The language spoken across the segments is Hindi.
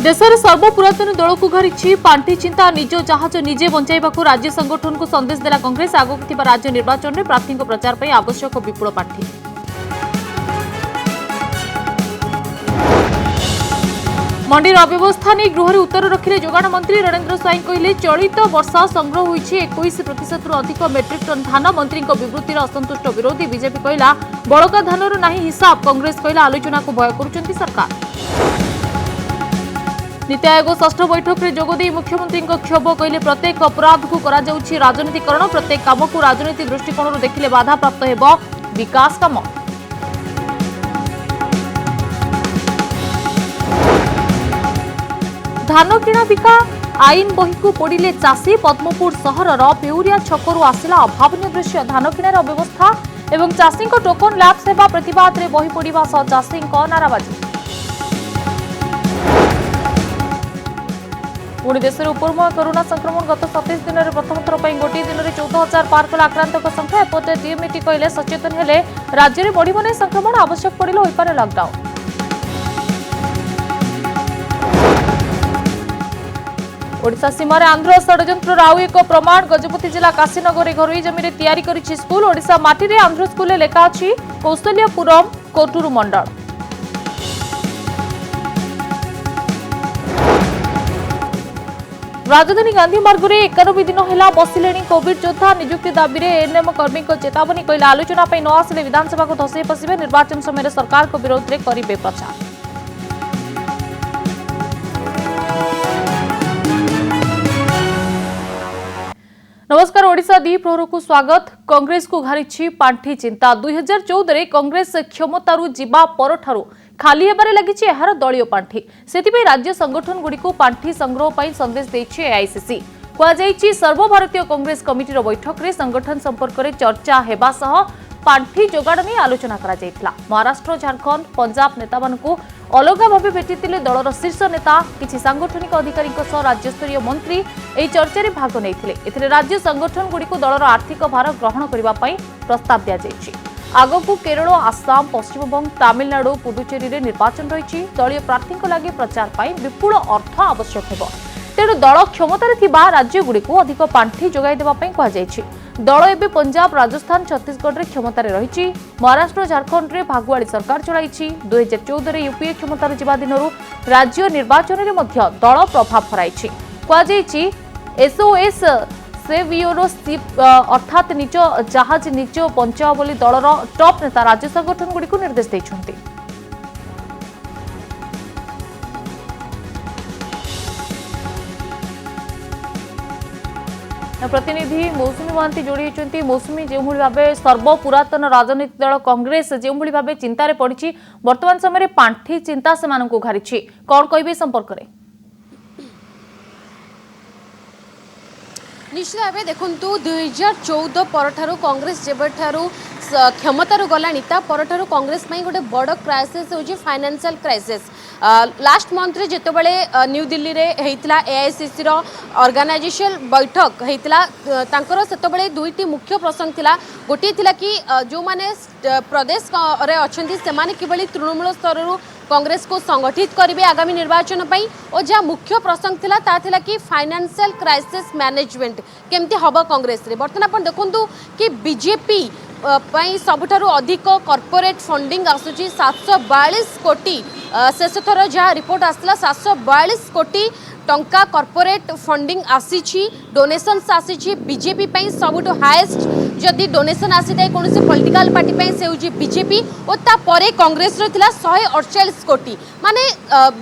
देशर सर्वपुरातन दल को घरी पांठी चिंता निज जहाज निजे बंचाइबा राज्य संगठन को संदेश देला कांग्रेस। आगक राज्य निर्वाचन में प्रार्थी प्रचार पर आवश्यक विपुल पांठी। मंडीर अव्यवस्था नहीं गृह उत्तर रखिले जोगाण मंत्री रणेंद्र स्वाई कहले चलित वर्ष संग्रह होईछि 21% अधिक मेट्रिक टन धान। मंत्री विवृत्तिर असंतुष्ट विरोधी बीजेपी कहला बड़का धानर नाही हिसाब। कांग्रेस कहला आलोचना को भय करुछंती सरकार। नीति आयोग षष्ठ बैठक में जोगदे मुख्यमंत्री क्षोभ कहले प्रत्येक अपराध को करा जाउछि राजनीतिकरण। प्रत्येक काम को राजनीति दृष्टिकोण देखिले बाधा प्राप्त हेबो विकास काम। धान किणा बिका आईन बही को पोड़िले चाषी। पद्मपुर सहर पेउरिया छकरू आसिला अभावनीय दृश्य। धान किणार अव्यवस्था एवं चाषी टोकन लैप्स हेबा प्रतिवाद रे बही पड़िबा सह चाषी नाराबाजी। पुणी देश में उपरमुआ कोरोना संक्रमण गत 27 दिन में प्रथम थर पर गोटे दिन में 14,000 पार कला आक्रांतों संख्या। एपटे डीएमईटी कहले सचेतन हेले राज्य में बढ़िब नहीं संक्रमण। आवश्यक पड़े होइपारे लॉकडाउन। ओडिशा सीमार आंध्र षड्यंत्र आउ एक प्रमाण। गजपति जिला काशीनगर घरोई जमी तैयारी करिछि स्कूल। ओडिशा माटी रे आंध्र स्कूल लेखा अछि कौशल्यपुरम कोटूर मंडल। राजधानी गांधी मार्ग में 91 दिन है बसिले कोविड योद्धा। नियुक्ति दाबी में एएनएम कर्मी को चेतावनी कहला आलोचना न आसिले विधानसभा को धसई पशिबे। निर्वाचन समय सरकार को विरोध में करेंगे प्रचार। नमस्कार ओडिशा दी प्रहर को स्वागत। कांग्रेस को घारी पांठी चिंता। 2014 कांग्रेस क्षमतारू जीवा परठारू खाली हेबारे लगी यार दलीय पांठी। सेतिपे राज्य संगठन गुड़ी को पांठी संग्रह पर संदेश देछि एआईसीसी। कहुई सर्वभारतीय कांग्रेस कमिटीर बैठक में संगठन संपर्क में चर्चा हेबा सह पांठी जोगाड़ नहीं आलोचना करा जायतिला। महाराष्ट्र झारखंड पंजाब नेता मानकु अलगा भाव भेटिथिले दलर शीर्ष नेता। किछि सांगठनिक अधिकारी राज्यस्तरीय मंत्री एही चर्चा रे भाग नैथिले। एथिरे राज्य संगठन गुड़ी को दलर आर्थिक भार ग्रहण करबा पई प्रस्ताव दिया जायछि। आगकू केरल आसाम पश्चिमबंग तमिलनाडु पुडुचेरी रे निर्वाचन रही। दलीय प्रार्थी लगी प्रचार पर विपुल अर्थ आवश्यक हेबो। तेणु दल क्षमतार थिबा राज्यगुड़ी को अधिक पांठी जोगाई देबा पई कहुई। दल एवं पंजाब राजस्थान छत्तीसगढ़ में क्षमतार रही। महाराष्ट्र झारखंड में भागुआड़ी सरकार चलाई। 2014 यूपीए क्षमतार जीवा दिन राज्य निर्वाचन में दल प्रभाव हराई। कहुई एसओएस सेवियोर शिप अर्थात निज जहाज निज बंचाओ बोली दलर टॉप नेता राज्य संगठन गुड़ी को निर्देश देइछन्ति। प्रतिनिधि मौसुमी महांती जोड़ी होती। मौसुमी जो भाव सर्वपुरातन राजनीतिक दल कांग्रेस जो भाव चिंतार पड़ी वर्तमान समय पांठी चिंता से घारी कौन कहे संपर्क में? निश्चित भाव देखु 2014 परठारू कांग्रेस जेबठारू क्षमतार गलानी ता परठारू कांग्रेस गोटे बड़ क्राइसिस होची फाइनेंशियल क्राइसिस। लास्ट मंथ रे जेतेबेले न्यू दिल्ली रे हेइतला एआईसीसी रो ऑर्गेनाइजेशन बैठक हेइतला तांकर सेतेबेले दुईटी मुख्य प्रसंग थिला। गोटे थिला कि जो माने प्रदेश रे अछंती से माने किबली तृणमूल स्तर रु कांग्रेस को संगठित करेंगे आगामी निर्वाचन पर। और जहाँ मुख्य प्रसंग थिला ता थिला कि फाइनेंशियल क्राइसिस मैनेजमेंट केमती हम कांग्रेस रे। बर्तमान अपन देखु कि बीजेपी सबुठारु अधिक कॉर्पोरेट फंडिंग आसुची 742 कोटी। शेष थर जहाँ रिपोर्ट आसला 742 कोटी टंका कॉर्पोरेट फंडिंग आसी डोनेशंस आसी। बीजेपी सबुठ हाएस्ट जदि डोनेशन आसी थाए कौन से पॉलिटिकल पार्टी से होची बीजेपी। और तापरे कांग्रेस रो थिला 148 कोटी। माने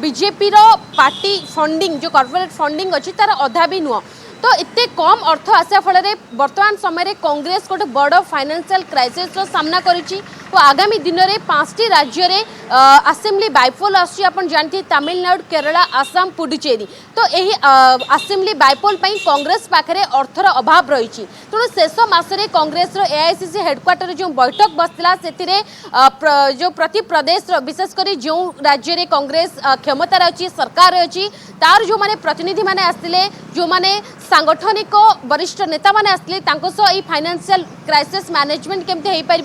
बीजेपी रो पार्टी फंडिंग जो कॉर्पोरेट फंडिंग अच्छी तार अधा भी नुह। तो इतने कम अर्थ आसा फल वर्तमान समय कांग्रेस गोटे बड़ फाइनेंशियल क्राइसिस सामना करिछि। और आगामी दिन में 5टी राज्य में असेंबली बाइपोल आसपन जानते तमिलनाडु केरला आसाम पुडुचेरी। तो यही असेंबली बाइपोल कांग्रेस पाखे अर्थर अभाव रही। तेणु शेष मसरे कांग्रेस एआईसीसी हेडक्वार्टर जो बैठक बसला से जो प्रति प्रदेश विशेषकर जो राज्य में कांग्रेस क्षमतार अच्छी सरकार अच्छी तार जो माने प्रतिनिधि माने आसते जो माने सांगठनिक वरिष्ठ नेता माने आसते फाइनेंशियल क्राइसिस मैनेजमेंट केमती हो पार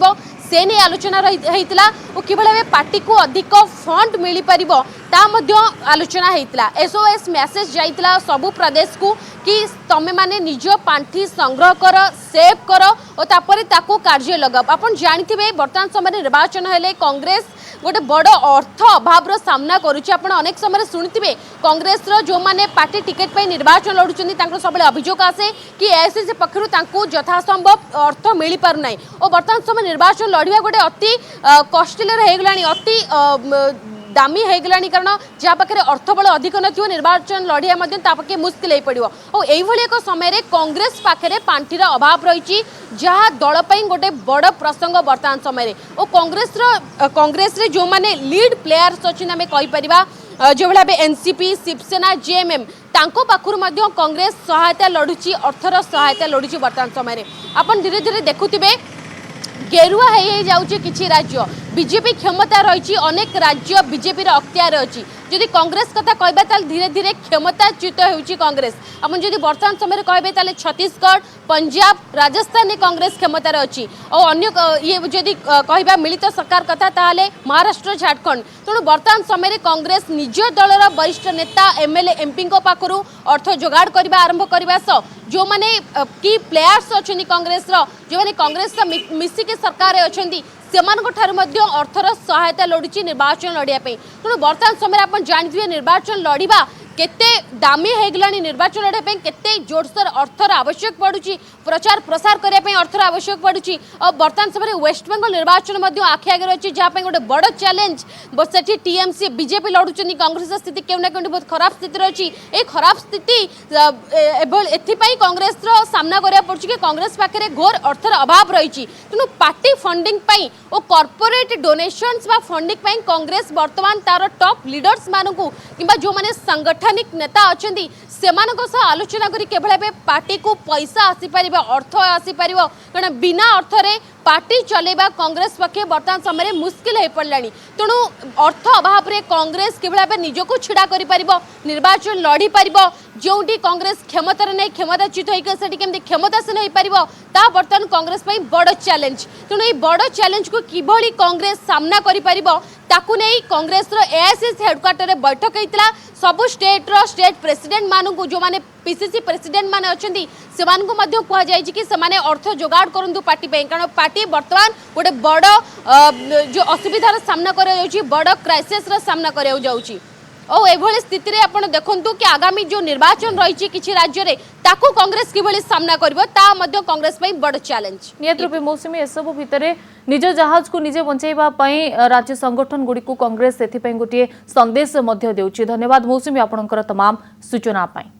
से नहीं आलोचना होइतिला और किभଳି भाबे पार्टी को अधिक फंड मिली परिबो ता मध्य आलोचना होइतिला। एसओएस मैसेज जाइतिला सबु प्रदेश को कि तमे माने निज पांठी संग्रह कर सेव कर और तापर ताको कार्य लगाओ। आपण जानिथिबे वर्तमान समय निर्वाचन हेले कांग्रेस गोटे बड़ अर्थ अभाव सामना करुच्ची। आपण अनेक समय शुणुथिबे कांग्रेस जो माने पार्टी टिकेट पे निर्वाचन लड़ुचंती तांको सबले अभियोग आसे कि एआईसीसी पक्षरु तांको यथासंभव अर्थ मिली पार नै और वर्तमान समय निर्वाचन लड़िया गोटे अति कष्टले हे गलानी अति दामी हो गलानी कारण जहाँ पाखे अर्थबल अधिक नथिबो निर्वाचन लड़िया पाखे मुस्किल हो पड़ो और यही एक समय कांग्रेस पाखे पांठीर अभाव रही जहाँ दल गोटे बड़ प्रसंग वर्तमान समय और कांग्रेस जो माने लीड प्लेयर्स अच्छे आम कहीपर जो भाई एनसीपी शिवसेना जेएमएम तांको पाखुर मध्य कांग्रेस सहायता लड़ुची अर्थर सहायता लड़ुची वर्तमान समय आपन धीरे धीरे देखुथिबे गेरुआ हो जाउची किछि राज्य बीजेपी क्षमता रही अनेक राज्य बीजेपी अख्तियार अच्छी जदि कांग्रेस कथा कहबा ताल धीरे धीरे क्षमताच्युत होउची कांग्रेस अपन जदि वर्तमान समय कहबे ताले छत्तीसगढ़ पंजाब राजस्थान कांग्रेस क्षमतार अच्छी और अन्य ये जदि कहबा मिलित सरकार कथा ताले महाराष्ट्र झारखंड तेणु वर्तमान समय कांग्रेस निज दलर वरिष्ठ नेता एमएलए एमपी पाखु अर्थ जोगाड़ करने आरंभ करने सह जो माने की प्लेयर्स अच्छी कांग्रेस जो माने कांग्रेस मिसिक सरकार अच्छी से अर्थर सहायता लड़ुची निर्वाचन लड़िया तेणु वर्तमान समय आप जानते निर्वाचन लड़वा केते दामी हो गलानी निर्वाचन लड़ाई केते जोरसोर अर्थर आवश्यक पड़ुची प्रचार प्रसार करने अर्थर आवश्यक पड़ुची और वर्तमान समय वेस्टबेंगल निर्वाचन आखि आगे रही जहाँ गोटे बड़ चैलेंज से टीएमसी बीजेपी लड़ुचंदी कांग्रेस स्थिति क्यों ना क्यों बहुत खराब स्थिति रही ये खराब स्थिति एपाई कांग्रेस सामना करा पड़ुची कि कांग्रेस पाखे घोर अर्थर अभाव रही तेणु पार्टी फंडिंग और कॉर्पोरेट डोनेशंस फंडिंग कांग्रेस वर्तमान तार टॉप लीडर्स मानू कि जो मैंने सांगठनिक नेता अच्छा से आलोचना करी पार्टी को पैसा आसीपर अर्थ आसीपर कारण बिना अर्थरे पार्टी चलेबा कांग्रेस पक्षे वर्तमान समय मुस्किल हो पड़ा तेणु अर्थ अभाव में कांग्रेस किभली निजक छिड़ा कर निर्वाचन लड़ी पार जो कांग्रेस क्षमतार नहीं क्षमताच्युत होती केमती क्षमतासीन हो पार ता बर्तमान कांग्रेस बड़ चैलेंज तेणु ये बड़ चैलेंज को किभली कांग्रेस सामना कर ताकू नहीं कांग्रेस एआईसीसी हेडक्वार्टर में बैठक होता सबु स्टेट प्रेसिडेंट मानू जो माने पीसीसी प्रेसिडेंट माने अच्छी से कहुई कि से अर्थ जोगाड़ करूँ पार्टी कारण पार्टी बर्तमान गोटे बड़ जो असुविधार सामना कर बड़ क्राइसिस सामना कर और एभली स्थिति रे आपण देखंतु कि आगामी जो निर्वाचन रही किछि राज्य रे ताकू कांग्रेस किभली सामना करिवो ता मध्य कांग्रेस पई बड़ चैलेंज नियत रूपे मौसमी एसबु भितरे निज जहाज को निजे बंचाइबा पई राज्य संगठन गुडी को कांग्रेस सेथि पई गोटे संदेश मध्य देउछि। धन्यवाद मौसमी आपनकर तमाम सूचना पई।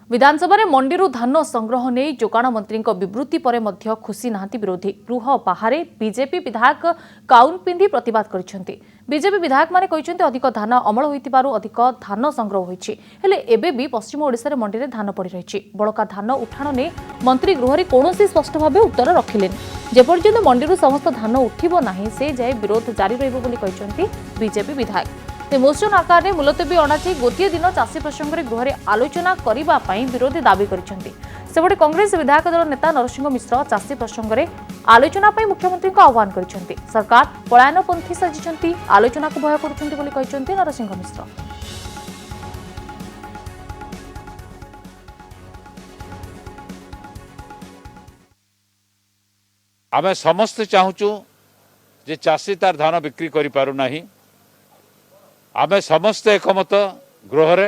विधानसभा रे मंडीरू धान संग्रह नहीं जोगाण मंत्री विवृत्ति पर मध्य खुशी नाहांती विरोधी गृह बाहर बीजेपी विधायक काउन पिंधि प्रतिवाद करिसेंती। बीजेपी विधायक माने कहिसेंती अधिक धान अमल होइतिबारु अधिक धान संग्रह होइछि हेले एबे भी पश्चिम ओडिसा रे मंडी रे धान पड़ी रहिछि। बळका धान उठाण ने मंत्री गृह रे कोनोसी स्पष्ट भाबे उत्तर रखिलेनि। जेपर्यंत मंडीरू समस्त धान उठिबो नाही से जाय विरोध जारी रहइबो बोली कहिसेंती बीजेपी विधायक। मोशन आकार में मुलतवी अणाई गोटे दिन चाषी प्रसंग में गृह आलोचना करने विरोधी दावी करपटे कांग्रेस विधायक दल नेता नरसिंह मिश्र चाषी प्रसंग में आलोचना मुख्यमंत्री को आह्वान कर सरकार पलायनपंथी साजिंट आलोचना को भय कर नरसिंह मिश्र। आमे समस्ते चाहूँ जे चाषी तार धान बिक्री करि पारु नाही। आमे समस्ते एकमत गृह रे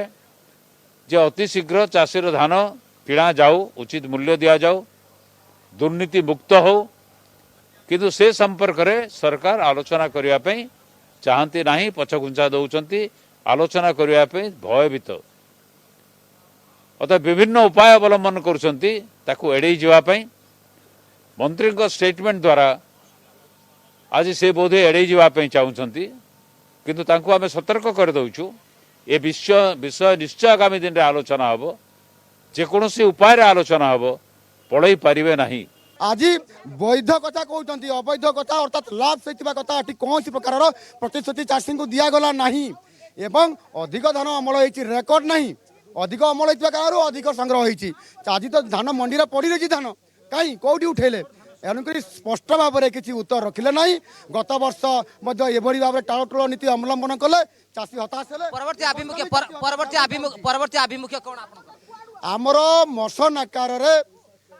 जे अति शीघ्र चाषीर धान किणा जाऊ उचित मूल्य दिया जाऊ दुर्नीति मुक्त हो किंतु से संपर्क रे सरकार आलोचना करिया पई चाहती नाही पछघुंचा दउचंती आलोचना करिया पई भयभीत अतः विभिन्न उपाय अवलंबन करुचंती ताकू एड़े जीवा पई मंत्री को स्टेटमेंट द्वारा आज से बोधे एड़े जीवा पई चाहूचंती किंतु तांको आमे सतर्क कर दउछु ए विषय निश्चय आगामी दिन रे आलोचना हबो जेकोसी उपाय रे आलोचना हबो पड़ई पारिबे नाही। आज वैध कथा कहते अवैध कथा अर्थात लाभ से कथा कौन प्रकार प्रतिश्रुति चाषी को दिगला ना एवं अधिक धान अमल हो रेकर्ड ना अधिक अमल होता कारण अधिक संग्रह होती आज तो धान मंडी पड़ी रही धान कहीं कौटी उठेले एणुक स्पष्ट भाव में किसी उत्तर रखिले ना। गत वर्ष एभली भाव टालटोल नीति अवलंबन कले चाषी हताश हेले। परवर्ती आभिमुख्य कौन आमर मसन आकार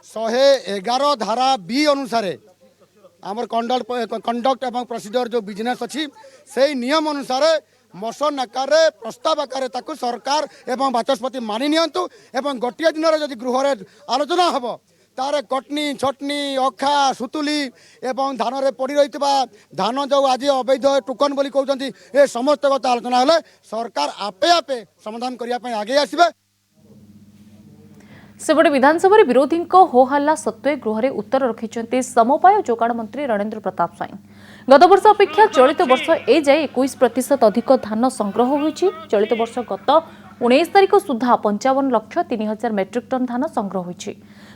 111 धारा बी अनुसार आमर कंडक्ट एवं प्रोसीजर जो बिजनेस अच्छी से नियम अनुसार मसन आकार प्रस्ताव आकार ताकू सरकार एवं बाचस्पति मानि नियंतु एवं गोटे दिन जदि गृह आलोचना हम तार कटनी छटनी अखा सुतुली एवं धान रे पड़ी रही धान जो आज अवैध टोकन बोली कहते ए समस्त कथा आलोचना हेले सरकार आपे आपे समाधान करने आगे आसबे। सेपटे विधानसभा विरोधी हो हल्ला सत्वे गृह उत्तर रखिंट समवाय जोगाण मंत्री रणेंद्र प्रताप स्वाई। गत वर्ष अपेक्षा चलित वर्ष ए जाए 21% अधिक धान संग्रह होईछि। चलित वर्ष गत 19 तारिख सुधा 55,03,000 मेट्रिक टन धान संग्रह होईछि।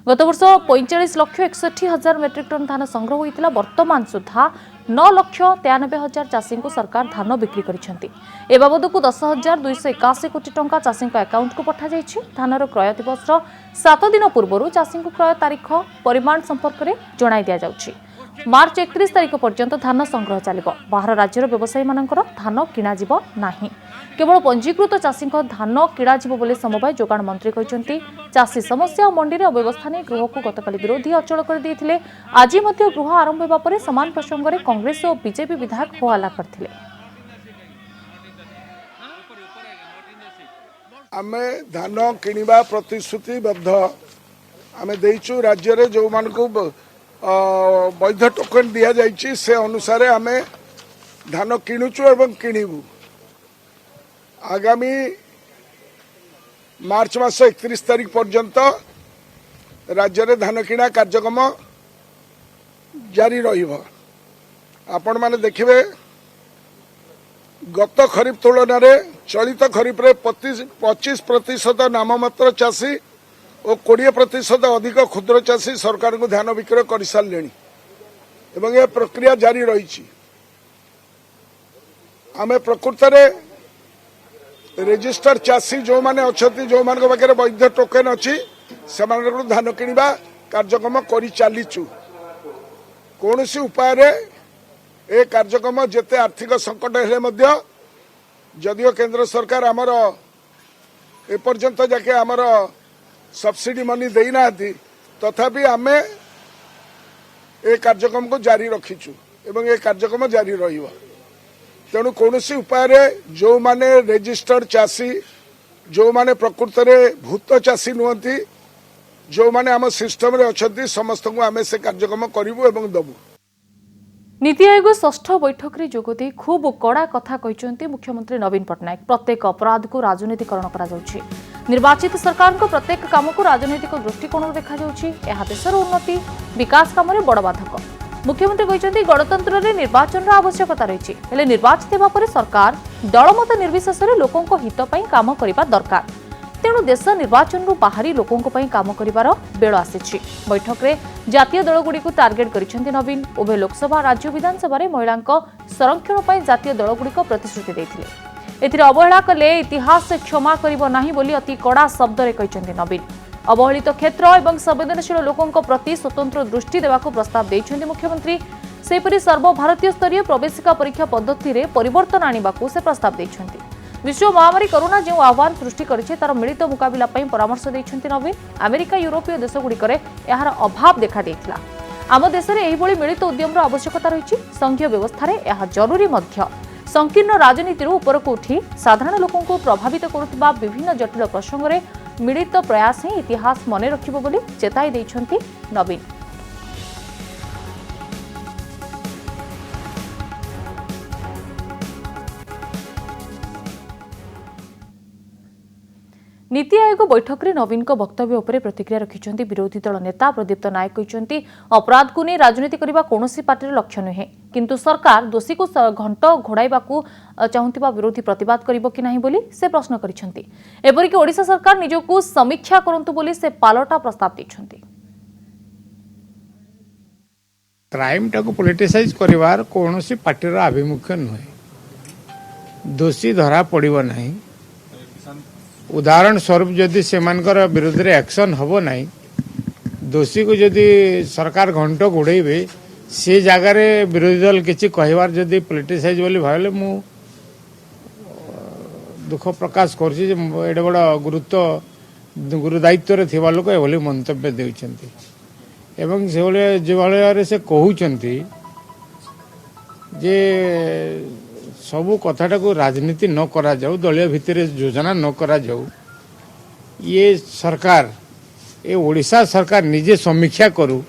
गत वर्ष 45,61,000 मेट्रिक टन धान संग्रह होइतिला। वर्तमान सुधा 9,93,000 चाषी को सरकार धान बिक्री करिसेंति। ए बाबदकु 10,281 कोटी टंका चाषी अकाउंट को पठा जाइछि। धानर क्रय दिवस 7 दिन पूर्व चाषी को क्रय तारीख परिमाण संपर्क में जणाई दिया जाउछि। मार्च 31 तारिख पर्यंत धान संग्रह चलिब। बाहर राज्यर व्यवसायी मानकर धान किणा जिवो नाही। केवल पंजीकृत चाषी धान किणा जिवो बोली समवाय जोगाण मंत्री कहते। चाषी समस्या और मंडी अव्यवस्था नहीं गृह को गतकाली विरोधी अचल कर देथिले। आज मध्य गृह आरंभ होगा पर समान प्रसंग में कांग्रेस और बीजेपी विधायक हो हल्ला करथिले। आमे धान किनिबा प्रतिश्रुतिबद्ध आमे देइछु। राज्य रे जो मान को वैध टोकन दिया जाइछि से अनुसार आमे धान किणुचु एवं किणिबु। आगामी मार्च मास 31 तारिख पर्यंत राज्य रे धान किणा कार्यक्रम जारी रहिबो। आपण माने देखिबे गत खरीफ तुलन में चलित खरीफ रे 25% नाममात्र चाषी और 20% अधिक क्षुद्र चाषी सरकार को धान विक्रय कर सारे एवं यह प्रक्रिया जारी रही। आम प्रकृत रेजिस्टर चाषी जो माने अच्छी जो मान पाखे वैध टोकन अच्छी से धान किणवा कार्यक्रम कर चलीचु। कौन उपाय ए कार्यक्रम जेते आर्थिक संकट हेले जदियो केंद्र सरकार आमर एपर्यंत जाके आमर सब्सिडी मनी देना तथापि आमे ए कार्यक्रम को जारी रखीचु एवं ए कार्यक्रम जारी रहिबो। तेणु कौन उपाय जो माने रेजिस्टर्ड चाषी जो माने प्रकृत में भूत चाषी नुहति जो माने आम सिस्टम रे अछंती समस्त को आमे से कार्यक्रम करिवु एवं दबु। नीति आयोग षष्ठ बैठक में जोगदे खूब कड़ा कथा कहते मुख्यमंत्री नवीन पट्टनायक। प्रत्येक अपराध को राजनीतिकरण करा जाउछि। निर्वाचित सरकार को प्रत्येक काम को राजनैतिक दृष्टिकोण देखा जाउछि। एहा देशर उन्नति विकास काम में बड़ बाधक। मुख्यमंत्री कहते गणतंत्र में निर्वाचन आवश्यकता रही है। निर्वाचित होगा पर सरकार दलमत निर्विशेष लोकों हित पई काम करबा दरकार। तेणु देश निर्वाचन बाहरी लोकों काम करिवार बेल आसीछि। बैठक में जातीय दलगुड़ी को टार्गेट करिसेंति नवीन। उभय लोकसभा राज्य विधानसभा महिलांक संरक्षण पर जातीय दलगुड़ी प्रतिश्रुति देथिले। एथिरे अवहेला कले इतिहास क्षमा करिबो नाही बोली अति कड़ा शब्द रे कहिसेंति नवीन। अवहेलित क्षेत्र और संवेदनशील लोकों प्रति स्वतंत्र दृष्टि देवाको प्रस्ताव देइछन्ति मुख्यमंत्री। सेपरि सर्वभारतीय स्तरीय प्रवेशिका परीक्षा पद्धति रे परिवर्तन आनिबाकू से प्रस्ताव देइछन्ति। विश्व महामारी कोरोना जो आह्वान सृष्टि करिছে तार मिलित मुकाबिला पई परामर्श देइछन्ति नवीन। अमेरिका यूरोपीय देशगुड़िकर यार अभाव देखा देइथिला। आम देश में एहिभଳି मिलित उद्यमर आवश्यकता रही। संघीय व्यवस्था रे यह जरूरी मध्य। संकीर्ण राजनीति उपरकू उठी साधारण लोकों को प्रभावित करुवा विभिन्न जटिल प्रसंग में मिलित प्रयास ही इतिहास मन रखिबो बोली चेताई देइछन्ति नवीन। नीति आयोग बैठक में नवीन को वक्तव्य उपरे प्रतिक्रिया रखिंट विरोधी दल नेता प्रदीप्त नायक कहते अपराध को नहीं राजनीति करने कौन पार्टी लक्ष्य नुहे किंतु सरकार दोषी को घंट घोड़ाइबा चाहूबा विरोधी प्रतिवाद करिबो कि नहीं बोली से प्रश्न करिसेंति। एपरिक ओडिशा सरकार निजको समीक्षा करंतु बोली से पालटा प्रस्ताव दैछन्ति। क्राइम टाको पॉलिटिसाइज करिवार कोनोसी पार्टीर आभिमुख्य नुहे। दोषी धरा पड़िबो नहीं। उदाहरण स्वरूप जदि से विरोध में एक्शन हम ना दोषी को जदि सरकार घंट घोड़े से जगार विरोधी दल किसी कहबार जदि पॉलिटिसाइज बोली भाविले मु दुख प्रकाश करछि एडे बड़ गुरु दायित्व थिबा लोक एभली मंतव्य देउछन्ति एवं से भाई से कहउछन्ति जे सबू कथाटा को राजनीति न करा जाऊ दलीय भितर योजना न करा जाऊ ये सरकार ये ओडिशा सरकार निजे समीक्षा करू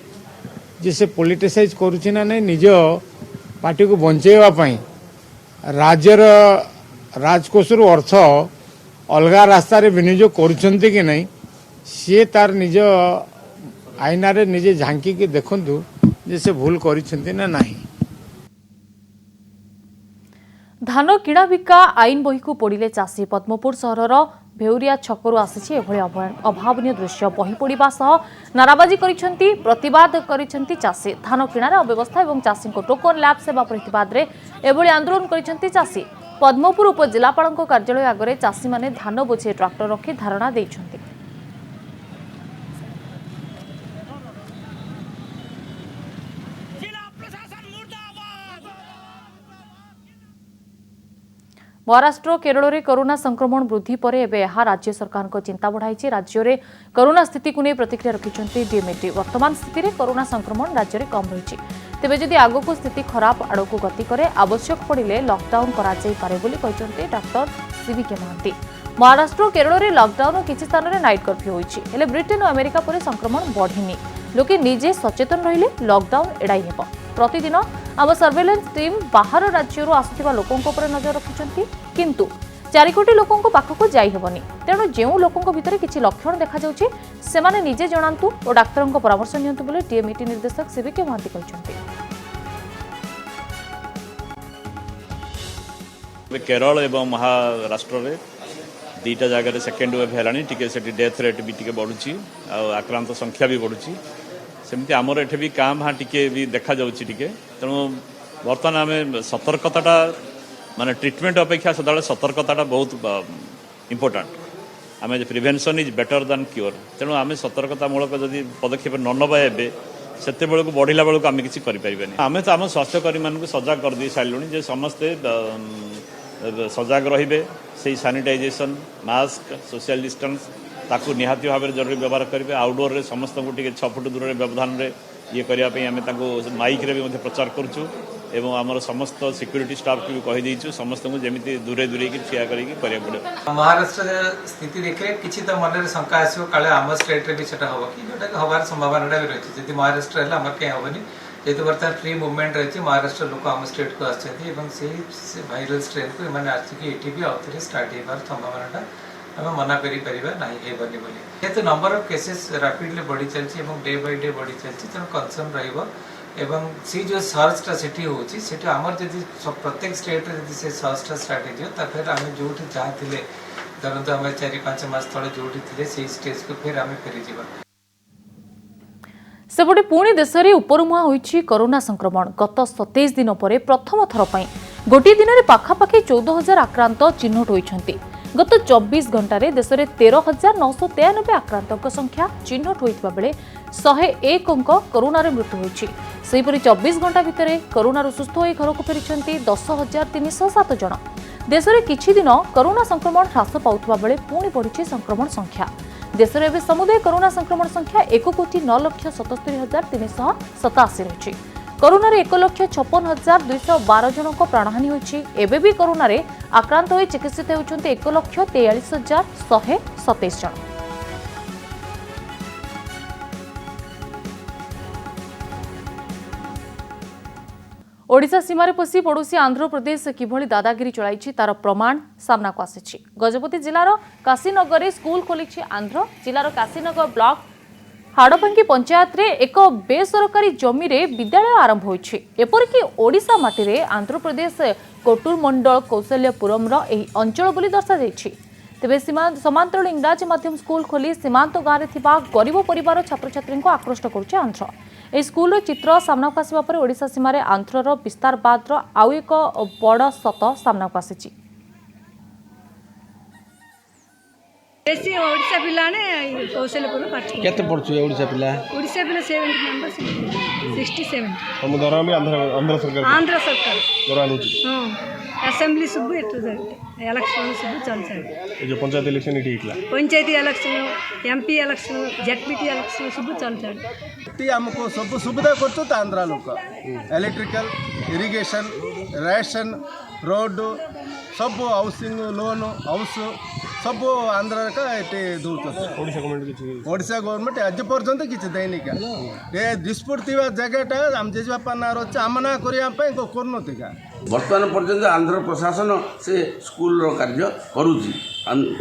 जे से पॉलिटिसाइज करुछि ना नहीं निज पार्टी को बंचेवा पई राज्यर राजकोषर अर्थ अलगा रास्ता रे विनियोग करुछन्ति कि नहीं सी तार निज आईना रे निजे झांकी के देखंतु जे से भूल करिछन्ति ना नहीं। धान किणा बिका आईन बही को पड़े चाषी पद्मपुर सहर भेउरिया छकरू आसी अभावनीय दृश्य बही पड़ा सह नाराबाजी करिसेंती प्रतिवाद करिसेंती चाषी धान किणार अव्यवस्था और चाषी को टोकन लैब सेवा प्रतिवाद रे एभली आंदोलन करिसेंती चाषी पद्मपुर उपजिलापाल कार्यालय आगे चाषी माने धान बोझे ट्राक्टर रखी धारणा देइछंती। महाराष्ट्र केरल में कोरोना संक्रमण वृद्धि पर एवं यह राज्य सरकार को चिंता बढ़ाई राज्य में कोरोना स्थिति को नहीं प्रतिक्रिया रखिंट डीएमटी वर्तमान स्थिति में कोरोना संक्रमण राज्य में कम रही तेज जदि आगक स्थिति खराब आड़ को गति करे आवश्यक पड़े लॉकडाउन कर डॉक्टर सीवीके महांती। महाराष्ट्र और केरल में लॉकडाउन और किसी स्थान में नाइट कर्फ्यू होती ब्रिटेन और अमेरिका पर संक्रमण बढ़ीनी लोके निजे सचेतन रहिले लॉकडाउन एड़ाई हेब। प्रतिदिन आम सर्वेलेन्स टीम बाहर राज्य आसुवा लोकों नजर रखिंट किंतु 4 कोटी लोकों पाखक जाइबनी तेणु जो लोकों भितर किसी लक्षण देखा से निजे जनातु और डाक्तर परामर्श नियंतु बोले डीएमईटी निर्देशक सीवीके महांती कहते। केरल एवं महाराष्ट्र में दुईटा जगह सेकेंड वेव है डेथ रेट भी बढ़ुची आक्रांत संख्या भी बढ़ुची सेमती आमर एठे भी काम हाँ टिके भी देखा जाउची टिके तेणु बर्तमान आम सतर्कता माने ट्रिटमेंट अपेक्षा सदा सतर्कता बहुत इम्पोर्टाट आम prevention is better than cure तेणु आम सतर्कतामूलक जदि पदक्षेप न नवा एबे सेते बेलू बढ़ला बेलू आम किसी करें आम तो आम स्वास्थ्यकर्मी मानक सजग कर दी सारे जे समस्ते सजग रे से सानिटाइजेशन मास्क सोशल डिस्टेंस ताकू निहाती भाव में जरूरी व्यवहार करेंगे आउटडोर रे समस्त को 6 फुट दूर व्यवधान रे ये करने आम माइक रे भी प्रचार करुचु एवं आमर समस्त सिक्यूरीटी स्टाफ को भी कहीदेचु समस्त को जमी दूरे दूरे ठिया करा पड़े। महाराष्ट्र स्थिति देखे किसी तो मन में शंका आसो काले आम स्टेट रे भी सेटा हम कि जोटा हबार संभावना भी रही है महाराष्ट्र है आम कहीं हेनी जेहेतु बर्तमान फ्री मुवमेंट रही महाराष्ट्र लोक आम स्टेट को आसे भाइरल स्ट्रेन को आसिक ये भी आउे स्टार्ट होबार संभावना आम मना करें जेहेतु नंबर ऑफ केसेस रैपिडली बढ़ी चलती डे बाय डे बढ़ी चलती तेणु कंसर्न रही सी जो सर्चटा सेठी होची सेठी आमर जदि प्रत्येक स्टेट रे जदि से सर्चटा स्टार्ट हो फिर आम जो चाहते धरत आम 4-5 मास तले जो से स्टेज को फिर आम फेरी जावा। सेपटे पुणी देश में उपरमुआ होइछि कोरोना संक्रमण गत 27 दिन पर प्रथम थर पर गोटे दिन में पाखापाखि 14,000 आक्रांत चिन्हट होइछन्ति। गत 24 घंटे देश में 13,993 आक्रांत संख्या चिन्हट होइतबा बेले 101 कोरोना रे मृत्यु होइछि। सेहिपरि 24 घंटा भितर कोरोना सुस्थ होई घर को फेरिछन्ति 10,307 जन। देश में किछि दिन कोरोना संक्रमण ह्रास पाउथबा बेले पुणी बढ़िछि संक्रमण संख्या। देश में एवं समुदाय कोरोना संक्रमण संख्या 1,09,77,387 रही। कोरोना 1,56,212 जन प्राणहानि होइछि। एबे भी कोरोना रे आक्रांत होई चिकित्सित होउछन्ति 1,43,127 जन। ओडिशा सीमार पशि पड़ोशी आंध्र प्रदेश किभली दादागिरी चलाई तार प्रमाण सामना को आसी। गजपति जिलार काशीनगर स्कूल खोली आंध्र जिलार काशीनगर ब्लॉक हाड़भांगी पंचायत रे एक बेसरकारी जमी रे विद्यालय आरंभ होइछि। एपरिकी ओडिशा माटी रे आंध्र प्रदेश कोटूर मंडल कौशल्यपुरम एही अंचल बोली दर्शा जाइछि। तेबे समांतराल इंग्राजी माध्यम स्कूल खोली सीमांत गाँव में गरीब परिवार छात्र छात्री को आकृष्ट करुछि आंध्र। ए स्कूल चित्र सामना को आसिबा परे ओडिशा सीमार आंध्रर विस्तारवादर आउ एक बड़ सत सामना को आसिछि। बेसी ओडिशा पिला ने कौशलपुर पाठ केते पड़छु ओडिशा पिला ओडिशा पिला 70 मेंबर्स 67 हम दरमा भी आंध्र सरकार आंध्र सरकार दरमा नुची हां असेंबली सब एटो इलेक्शन सब चल छाड़ ए जो पंचायत इलेक्शन इठी हितला पंचायती इलेक्शन एमपी इलेक्शन जेडपीटी इलेक्शन सब चल छाड़ हमको सब सुविधा करतो त आंध्र लोक इलेक्ट्रिकल इरिगेशन रेशन रोड सब हाउसिंग लोन हाउस सब आंध्र का एटे दूत ओडिशा गवर्नमेंट आज पर्यंत किसी देनी का ये डिस्प्यूट थिबा जगहटा हम जेजे बापा ना रच आम ना करिया पे को करनति का वर्तमान पर्यंत आंध्र प्रशासन से स्कूल कार्य करुच्ची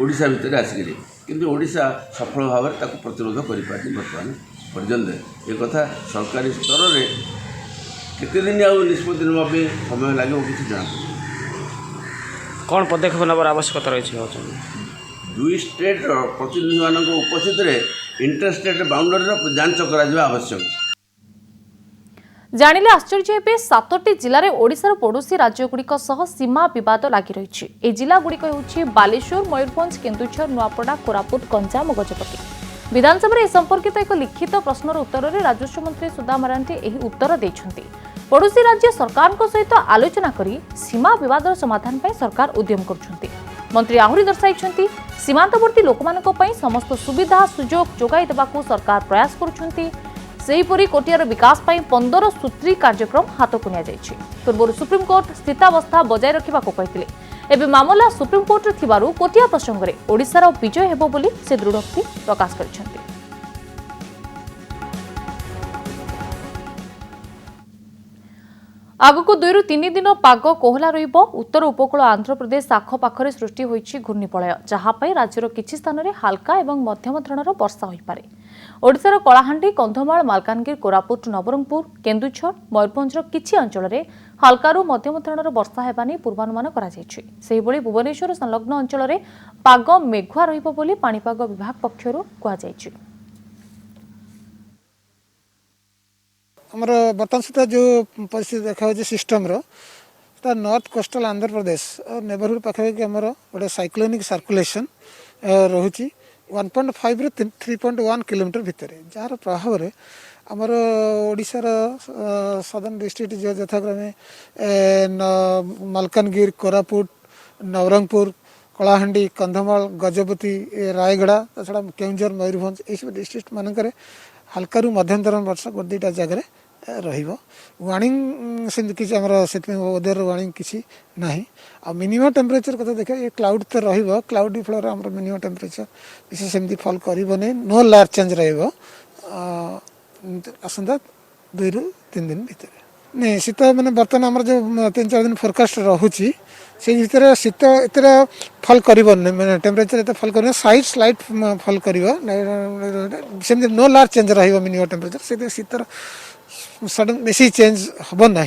ओडिशा भितर आसिक किंतु ओडिशा सफल भाव में प्रतिरोध कर बर्तमान पर्यंत ये कथा सरकारी स्तर में केते दिन आउ निष्पत्ति नेबा समय लगे किसी जाना कौन पदक्षेप नबर आवश्यकता रही दुई स्टेट प्रतिनिधि मान उपस्थित इंटर स्टेट बाउंडरी जांच करा आवश्यक ଜାଣିଲେ ଆଶ୍ଚର୍ଯ୍ୟ ହେବେ 7ଟି ଜିଲ୍ଲାରେ ଓଡ଼ିଶାର ପଡ଼ୋଶୀ ରାଜ୍ୟଗୁଡ଼ିକ ସହ ସୀମା ବିବାଦ ଲାଗି ରହିଛି। ଏହି ଜିଲ୍ଲାଗୁଡ଼ିକ ହେଉଛି ବାଲେଶ୍ୱର, ମୟୂରଭଞ୍ଜ, କେନ୍ଦୁଝର, ନୂଆପଡ଼ା, କୋରାପୁଟ, ଗଞ୍ଜାମ ଓ ଗଜପତି। ବିଧାନସଭାରେ ଏ ସମ୍ପର୍କିତ ଏକ ଲିଖିତ ପ୍ରଶ୍ନର ଉତ୍ତରରେ ରାଜସ୍ୱ ମନ୍ତ୍ରୀ ସୁଧା ମାରାଣ୍ଡି ଏହି ଉତ୍ତର ଦେଇଛନ୍ତି। ପଡ଼ୋଶୀ ରାଜ୍ୟ ସରକାରଙ୍କ ସହିତ ଆଲୋଚନା କରି ସୀମା ବିବାଦର ସମାଧାନ ପାଇଁ ସରକାର ଉଦ୍ୟମ କରୁଛନ୍ତି। ମନ୍ତ୍ରୀ ଆହୁରି ଦର୍ଶାଇଛନ୍ତି ସୀମାନ୍ତବର୍ତ୍ତୀ ଲୋକମାନଙ୍କ ପାଇଁ ସମସ୍ତ ସୁବିଧା ସୁଯୋଗ ଯୋଗାଇ ଦେବାକୁ ସରକାର ପ୍ରୟାସ କରୁଛନ୍ତି। सेहीपरि कोटियार विकास ପାଇଁ 15 सूत्री कार्यक्रम हाथ को नियाଯାଇଛି। पूर्व सुप्रीमकोर्ट स्थितावस्था बजाय रखा कहते एवं मामला सुप्रीमकोर्ट थिबारु कोटिया प्रसंग में ओडिशार विजय हेबो बोली से दृढ़ोक्ति प्रकाश କରିଛନ୍ତି। आगको 2 ରୁ 3 दिन पाग कोहला रहिब। उत्तर उपकूल आंध्र प्रदेश आखपाखरे सृष्टि होईछि घूर्णिपलय जहाँपाई राज्यर किछि स्थान में हाल्का एवं मध्यम धरणर वर्षा होईपारे। ओडिशार कलाहांडी, कंधमाल, मालकानगिरी, कोरापुट, नवरंगपुर, केन्दुझर, मयूरभंजर किछि अंचल में हाल्कारु मध्यम धरणर वर्षा हेबा नै पूर्वानुमान करा जायछि। सेहिभଳି भुवनेश्वर संलग्न अंचल में पाग मेघुआ रहिब बोली पाणीपाग विभाग पक्षरु कहा जायछि। आमर बर्तमान सुधा जो परिस्थिति देखा system north coastal Andhra Pradesh और नेबरहुड पाखापाखि आमर गोटे साइक्लोनिक सर्कुलेशन रोचे 1.5 ରୁ 3.1 किलोमीटर भितर जार प्रभाव में आमर ओडिशार सदर्न डिस्ट्रिक्ट जो यथाक्रमे मालकानगिरी, कोरापुट, नवरंगपुर, कलाहांडी, कंधमाल, गजपति, रायगड़ा छड़ा केन्दुझर, मयूरभंज ये सब डिस्ट्रिक्ट मानक हल्का मध्यम धरण वर्षा गोटे दुईटा जगह वार्निंग सेमती किसी वेदर वार्निंग किसी ना आ मिनिमम टेम्परेचर कथा देखा ये क्लाउड तो क्लाउडी फल मिनिमम टेम्परेचर बेसी सेमती फल करनी नो लार्ज चेंज आसंता 2 ରୁ 3 दिन भितर नहीं शीत मैंने बर्तमान आम जो 3-4 दिन फोरकास्ट रोचे से भितर शीत एत फल कर मैंने टेम्परेचर एत फल कर स्लाइट फल कर no large change minimum temperature से शीतर सडन बेसी चेंज हम ना।